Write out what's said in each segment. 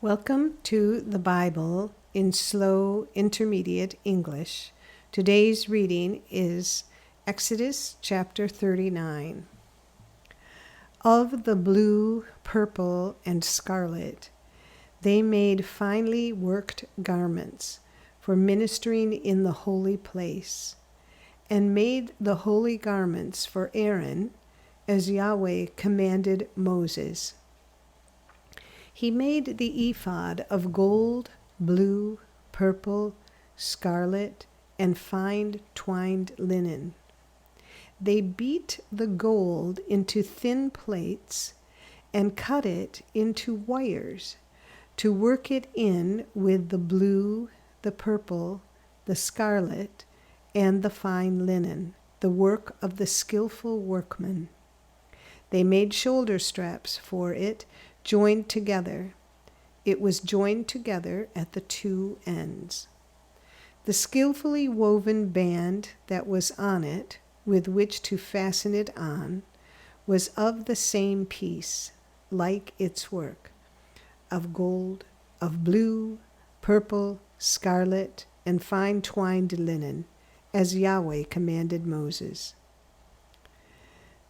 Welcome to the Bible in Slow Intermediate English. Today's reading is Exodus chapter 39. Of the blue, purple, and scarlet, they made finely worked garments for ministering in the holy place, and made the holy garments for Aaron, as Yahweh commanded Moses. He made the ephod of gold, blue, purple, scarlet, and fine twined linen. They beat the gold into thin plates and cut it into wires to work it in with the blue, the purple, the scarlet, and the fine linen, the work of the skillful workman. They made shoulder straps for it, joined together. It was joined together at the two ends. The skillfully woven band that was on it, with which to fasten it on, was of the same piece, like its work, of gold, of blue, purple, scarlet, and fine twined linen, as Yahweh commanded Moses.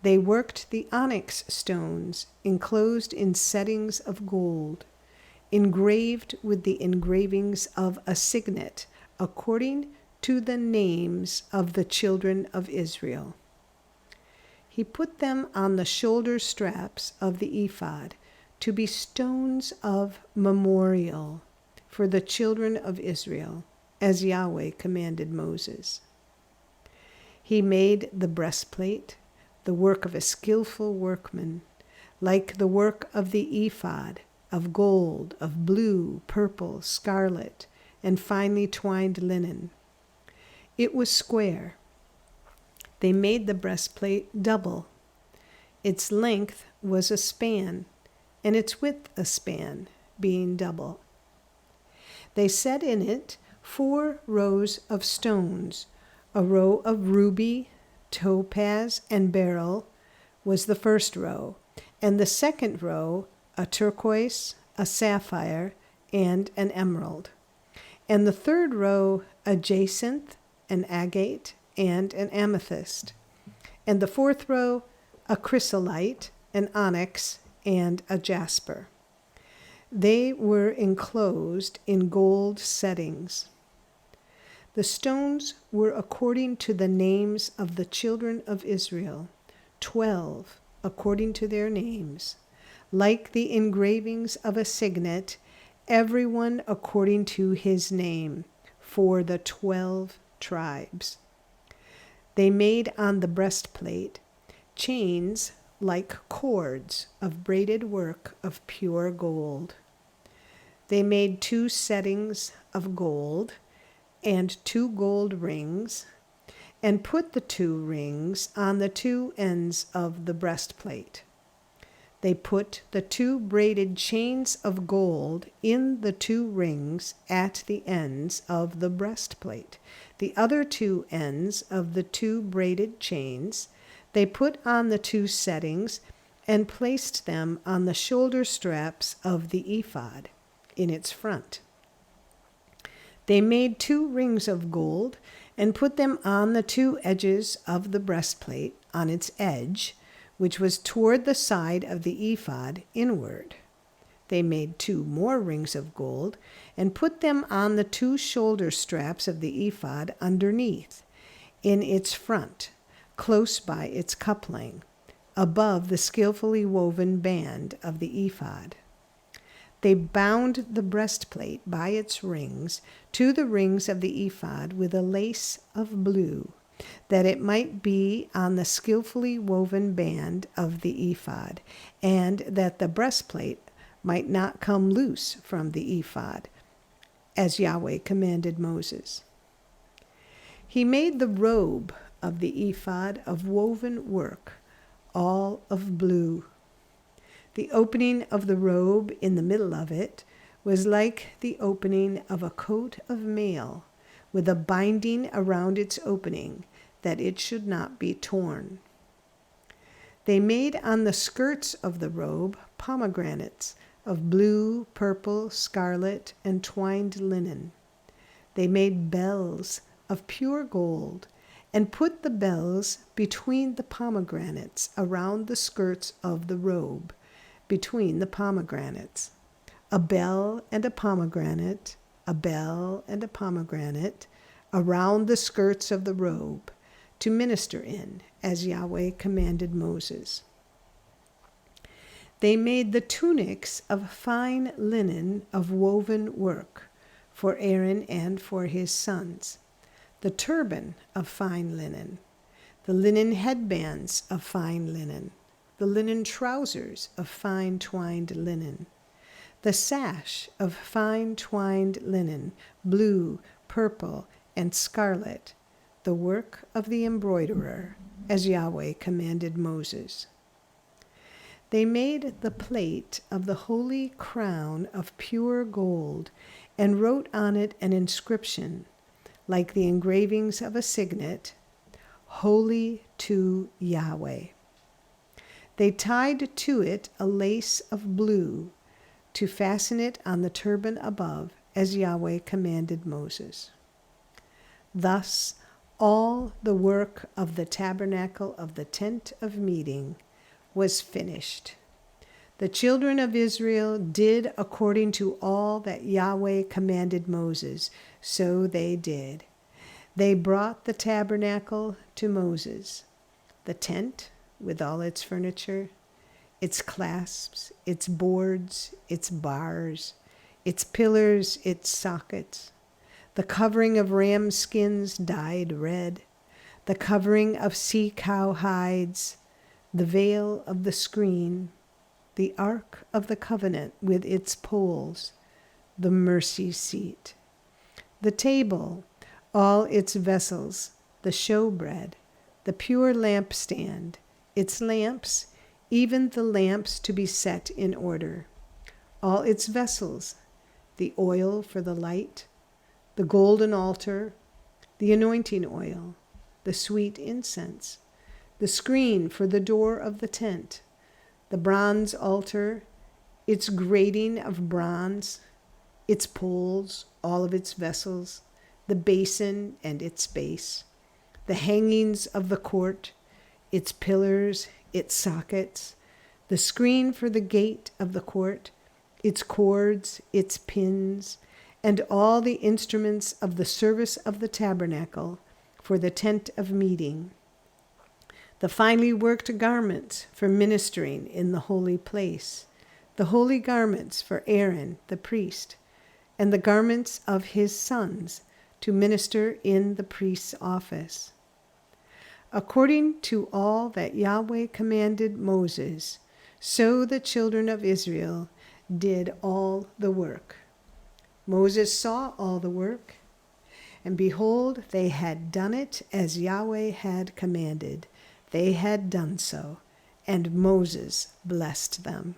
They worked the onyx stones enclosed in settings of gold, engraved with the engravings of a signet, according to the names of the children of Israel. He put them on the shoulder straps of the ephod to be stones of memorial for the children of Israel, as Yahweh commanded Moses. He made the breastplate, the work of a skillful workman, like the work of the ephod, of gold, of blue, purple, scarlet, and finely twined linen. It was square. They made the breastplate double. Its length was a span, and its width a span, being double. They set in it 4 rows of stones. A row of ruby, topaz, and beryl was the first row, and the second row a turquoise, a sapphire, and an emerald, and the third row a jacinth, an agate, and an amethyst, and the fourth row a chrysolite, an onyx, and a jasper. They were enclosed in gold settings. The stones were according to the names of the children of Israel, 12 according to their names, like the engravings of a signet, everyone according to his name, for the 12 tribes. They made on the breastplate chains like cords of braided work of pure gold. They made 2 settings of gold and 2 gold rings, and put the 2 rings on the 2 ends of the breastplate. They put the 2 braided chains of gold in the 2 rings at the ends of the breastplate. The other 2 ends of the 2 braided chains they put on the 2 settings and placed them on the shoulder straps of the ephod in its front. They made 2 rings of gold and put them on the 2 edges of the breastplate on its edge, which was toward the side of the ephod inward. They made 2 more rings of gold and put them on the 2 shoulder straps of the ephod underneath, in its front, close by its coupling, above the skillfully woven band of the ephod. They bound the breastplate by its rings to the rings of the ephod with a lace of blue, that it might be on the skillfully woven band of the ephod, and that the breastplate might not come loose from the ephod, as Yahweh commanded Moses. He made the robe of the ephod of woven work, all of blue. The opening of the robe in the middle of it was like the opening of a coat of mail, with a binding around its opening, that it should not be torn. They made on the skirts of the robe pomegranates of blue, purple, scarlet, and twined linen. They made bells of pure gold and put the bells between the pomegranates around the skirts of the robe, between the pomegranates. A bell and a pomegranate, a bell and a pomegranate, around the skirts of the robe, to minister in, as Yahweh commanded Moses. They made the tunics of fine linen of woven work for Aaron and for his sons, the turban of fine linen, the linen headbands of fine linen, the linen trousers of fine twined linen, the sash of fine twined linen, blue, purple, and scarlet, the work of the embroiderer, as Yahweh commanded Moses. They made the plate of the holy crown of pure gold and wrote on it an inscription, like the engravings of a signet, Holy to Yahweh. They tied to it a lace of blue to fasten it on the turban above, as Yahweh commanded Moses. Thus all the work of the tabernacle of the tent of meeting was finished. The children of Israel did according to all that Yahweh commanded Moses, so they did. They brought the tabernacle to Moses, the tent with all its furniture, its clasps, its boards, its bars, its pillars, its sockets, the covering of ram skins dyed red, the covering of sea cow hides, the veil of the screen, the ark of the covenant with its poles, the mercy seat, the table, all its vessels, the showbread, the pure lampstand, its lamps, even the lamps to be set in order, all its vessels, the oil for the light, the golden altar, the anointing oil, the sweet incense, the screen for the door of the tent, the bronze altar, its grating of bronze, its poles, all of its vessels, the basin and its base, the hangings of the court, its pillars, its sockets, the screen for the gate of the court, its cords, its pins, and all the instruments of the service of the tabernacle for the tent of meeting, the finely worked garments for ministering in the holy place, the holy garments for Aaron the priest, and the garments of his sons to minister in the priest's office. According to all that Yahweh commanded Moses, so the children of Israel did all the work. Moses saw all the work, and behold, they had done it as Yahweh had commanded. They had done so, and Moses blessed them.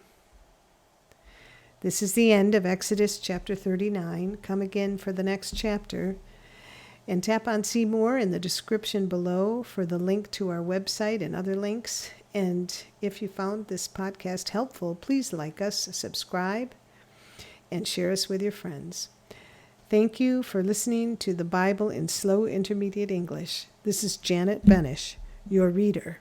This is the end of Exodus chapter 39. Come again for the next chapter. And tap on See More in the description below for the link to our website and other links. And if you found this podcast helpful, please like us, subscribe, and share us with your friends. Thank you for listening to the Bible in Slow Intermediate English. This is Janet Benish, your reader.